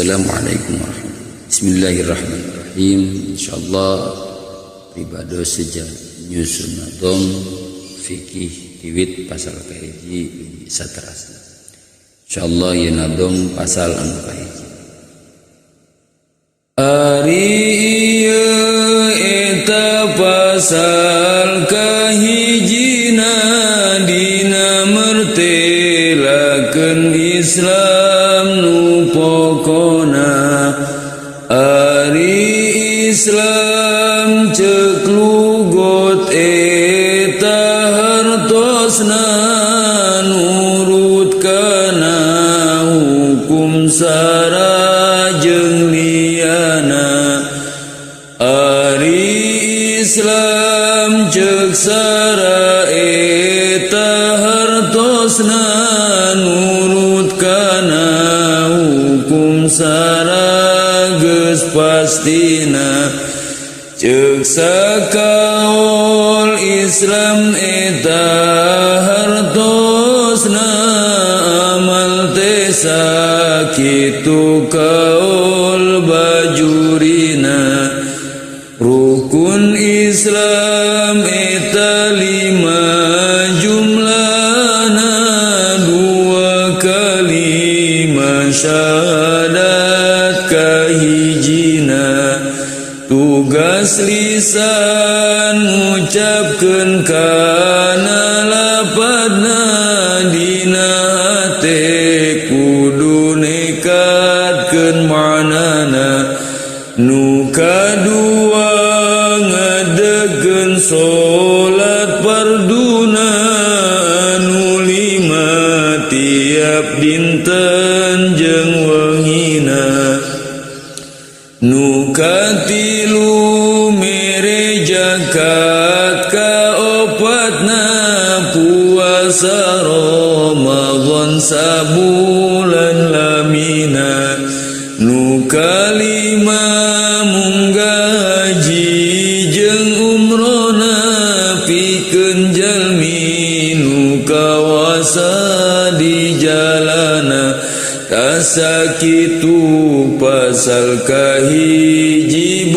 Assalamualaikum warahmatullahi wabarakatuh. Bismillahirrahmanirrahim. Insyaallah ibadah sejak nyusun adom fikih tiwit pasal kahiji saterasna. Insyaallah ye nadom pasal anu kahiji. Ari ieu eta pasal kahijina dina mertelakeun Islam nu pokona. Ari Islam ceuk lugot eta hartosna nurut kana hukum sara jeung liana. Ari Islam ceuk sara eta hartosna nurut kana hukum sara geus pastina. Ceuk sakaol Islam eta hartosna amal teh sakitu kaol bajurina. Rukun Islam eta 5 jumlahna, 2 kalimah syahadat kahijina. Tugas lisan ngucapkeun kana lapadna dina hate kudu nekatkeun ma'nana. Nu kadua ngadegkeun salat farduna nu 5 tiap dinten jeung wengina. Nu katilu mere zakat kaopatna puasa Ramadan sabulan lamina. Nu kalima munggah haji jeung umrona pikeun jalmi nu kawasa di jalana. Tasakitu pasal kahiji